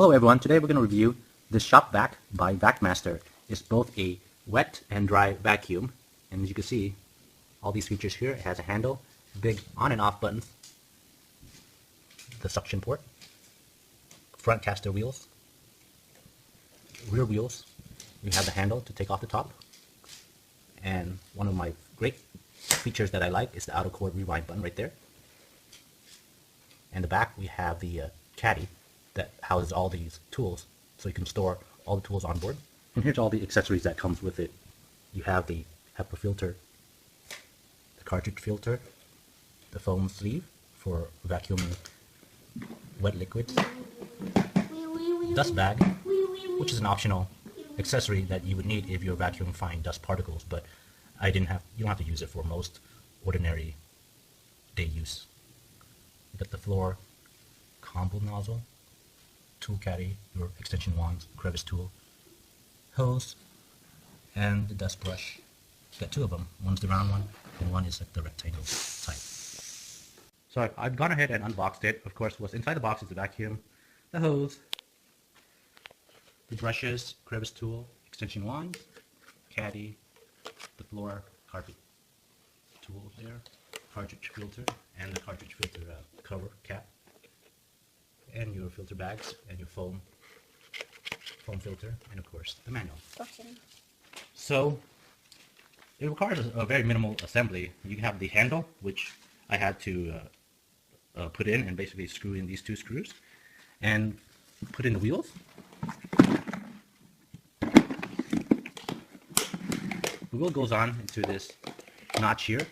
Hello everyone, today we're going to review the Shop Vac by Vacmaster. It's both a wet and dry vacuum, and as you can see, all these features here. It has a handle, big on and off buttons, the suction port, front caster wheels, rear wheels. You have the handle to take off the top, and one of my great features that I like is the auto cord rewind button right there. And the back we have the caddy that houses all these tools, so you can store all the tools on board. And here's all the accessories that comes with it. You have the HEPA filter, the cartridge filter, the foam sleeve for vacuuming wet liquids, dust bag, which is an optional accessory that you would need if you're vacuuming fine dust particles, but you don't have to use it for most ordinary day use. You got the floor combo nozzle, tool caddy, your extension wands, crevice tool, hose, and the dust brush. You got two of them. One's the round one, and one is like the rectangle type. So I've gone ahead and unboxed it. Of course, what's inside the box is the vacuum, the hose, the brushes, crevice tool, extension wand, caddy, the floor carpet tool there, cartridge filter, and the cartridge filter cover cap, and your filter bags, and your foam filter, and of course the manual. So it requires a very minimal assembly. You have the handle, which I had to put in and basically screw in these two screws, and put in the wheels. The wheel goes on into this notch here,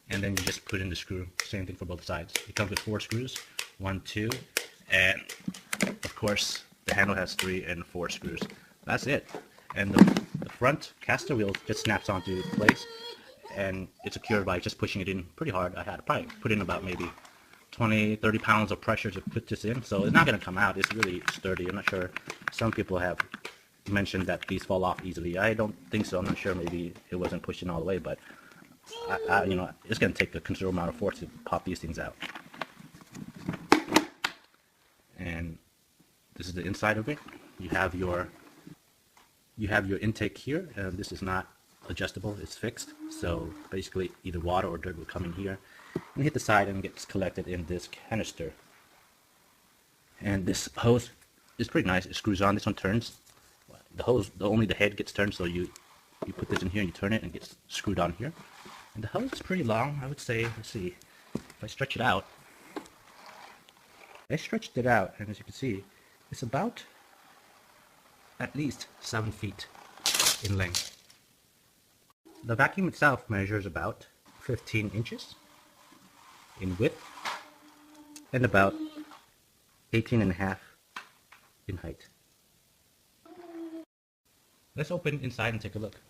and then you just put in the screw. Same thing for both sides. It comes with 4 screws, 1, 2, and of course the handle has 3 and 4 screws. That's it. And the front caster wheel just snaps onto place, and it's secured by just pushing it in pretty hard. I had to probably put in about maybe 20-30 pounds of pressure to put this in, so it's not going to come out. It's really sturdy. I'm not sure. Some people have mentioned that these fall off easily. I don't think so. I'm not sure. Maybe it wasn't pushing all the way, but you know, it's going to take a considerable amount of force to pop these things out. And this is the inside of it. You have your intake here, and this is not adjustable. It's fixed. So basically, either water or dirt will come in here and hit the side and gets collected in this canister. And this hose is pretty nice. It screws on. This one turns. The hose, only the head gets turned, so you put this in here and you turn it and it gets screwed on here. And the hose is pretty long. I would say, let's see, if I stretch it out. I stretched it out, and as you can see, it's about at least 7 feet in length. The vacuum itself measures about 15 inches in width and about 18.5 in height. Let's open inside and take a look.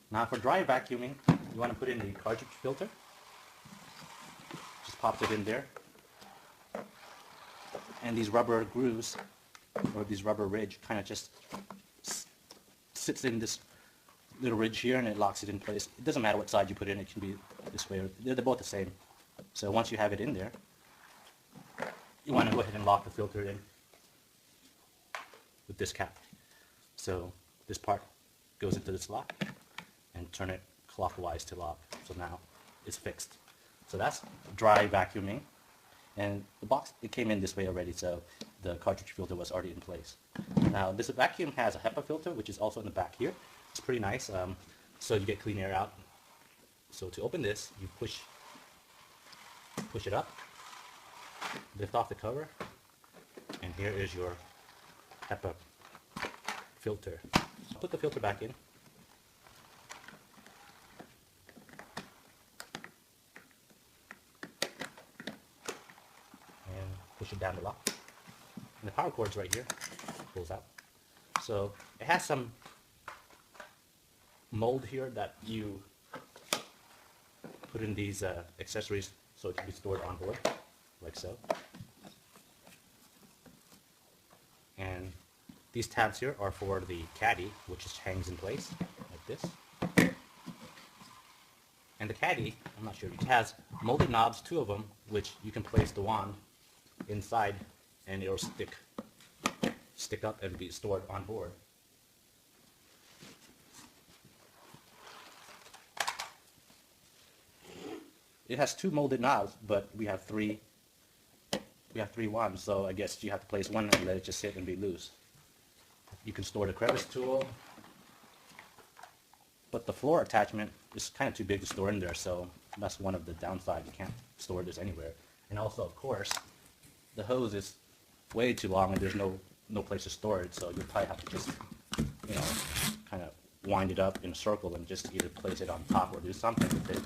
Now for dry vacuuming, you want to put in the cartridge filter. Just pops it in there. And these rubber grooves, or these rubber ridge, kind of just sits in this little ridge here, and it locks it in place. It doesn't matter what side you put in. It can be this way, or they're both the same. So once you have it in there, you want to go ahead and lock the filter in with this cap. So this part goes into this lock, and turn it clockwise to lock. So now it's fixed. So that's dry vacuuming. And the box, it came in this way already, so the cartridge filter was already in place. Now this vacuum has a HEPA filter, which is also in the back here. It's pretty nice, so you get clean air out. So to open this, you push it up, lift off the cover, and here is your HEPA filter. Put the filter back in. Push it down the lock. And the power cord's right here. Pulls out. So it has some mold here that you put in these accessories so it can be stored on board, like so. And these tabs here are for the caddy, which just hangs in place like this. And the caddy, I'm not sure, it has molded knobs, 2 of them, which you can place the wand inside and it'll stick up and be stored on board. It has 2 molded knobs, but we have 3 wands, so I guess you have to place one and let it just sit and be loose. You can store the crevice tool, but the floor attachment is kind of too big to store in there, so that's one of the downsides. You can't store this anywhere. And also, of course, the hose is way too long and there's no place to store it, so you'll probably have to just, you know, kind of wind it up in a circle and just either place it on top or do something with it,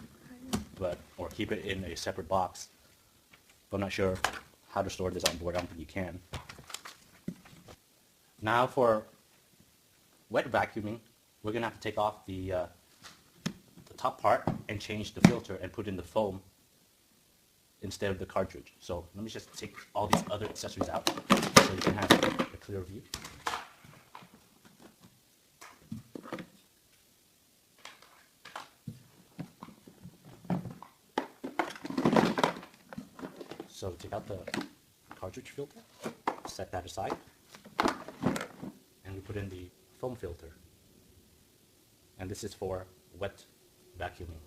or keep it in a separate box. But I'm not sure how to store this on board. I don't think you can. Now for wet vacuuming, we're gonna have to take off the top part and change the filter and put in the foam instead of the cartridge. So let me just take all these other accessories out so you can have a clear view. So take out the cartridge filter, set that aside, and we put in the foam filter. And this is for wet vacuuming.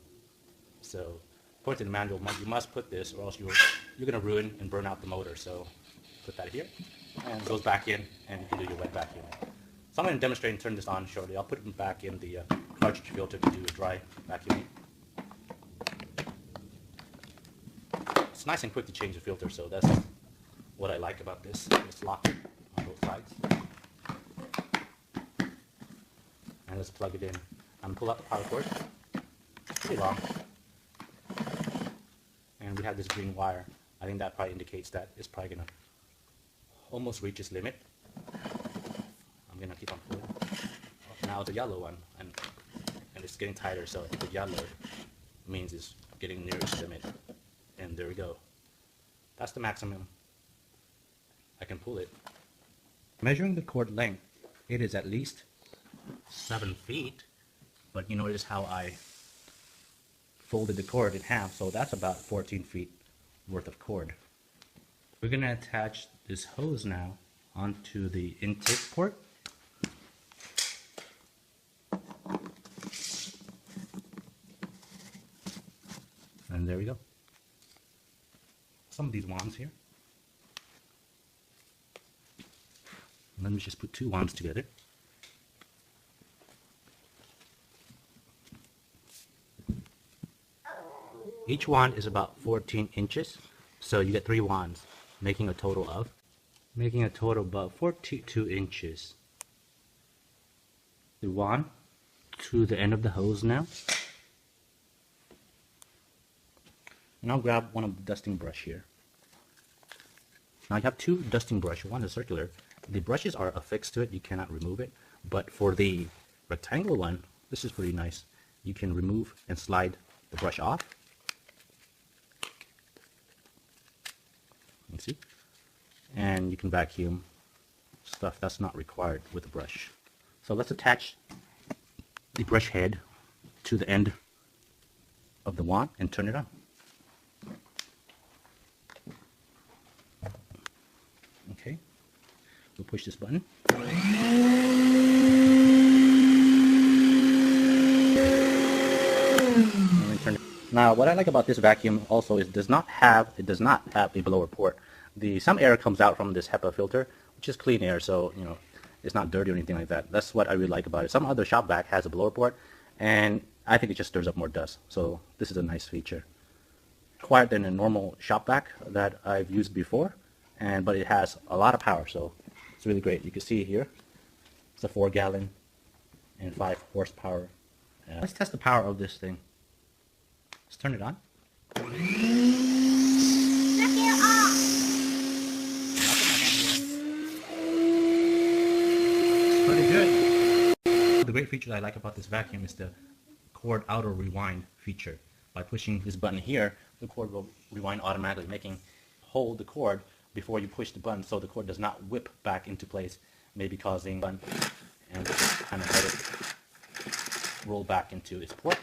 So according to the manual, you must put this or else you're going to ruin and burn out the motor. So put that here, and it goes back in and you can do your wet vacuuming. So I'm going to demonstrate and turn this on shortly. I'll put it back in the cartridge filter to do a dry vacuuming. It's nice and quick to change the filter, so that's what I like about this. It's locked on both sides. And let's plug it in. I'm going to pull out the power cord. It's pretty long. And we have this green wire. I think that probably indicates that it's probably going to almost reach its limit. I'm going to keep on pulling. Now the yellow one, and it's getting tighter, so the yellow means it's getting near its limit. And there we go. That's the maximum I can pull it. Measuring the cord length, it is at least 7 feet, but you notice how I folded the cord in half, so that's about 14 feet worth of cord. We're going to attach this hose now onto the intake port. And there we go. Some of these wands here. Let me just put 2 wands together. Each wand is about 14 inches, so you get 3 wands, making a total of about 42 inches. The wand to the end of the hose now. And I'll grab one of the dusting brush here. Now you have 2 dusting brushes. One is circular. The brushes are affixed to it. You cannot remove it. But for the rectangular one, this is pretty nice. You can remove and slide the brush off. You see? And you can vacuum stuff that's not required with the brush. So let's attach the brush head to the end of the wand and turn it on. Okay, we'll push this button. Now, what I like about this vacuum also is it does not have a blower port. Some air comes out from this HEPA filter, which is clean air, so you know it's not dirty or anything like that. That's what I really like about it. Some other shop vac has a blower port, and I think it just stirs up more dust. So this is a nice feature. Quieter than a normal shop vac that I've used before. But it has a lot of power, so it's really great. You can see here, it's a 4-gallon and 5 horsepower. Let's test the power of this thing. Let's turn it on. Knock it off. It's pretty good. The great feature I like about this vacuum is the cord auto rewind feature. By pushing this button here, the cord will rewind automatically, hold the cord before you push the button so the cord does not whip back into place, maybe causing button, and just kind of let it roll back into its port.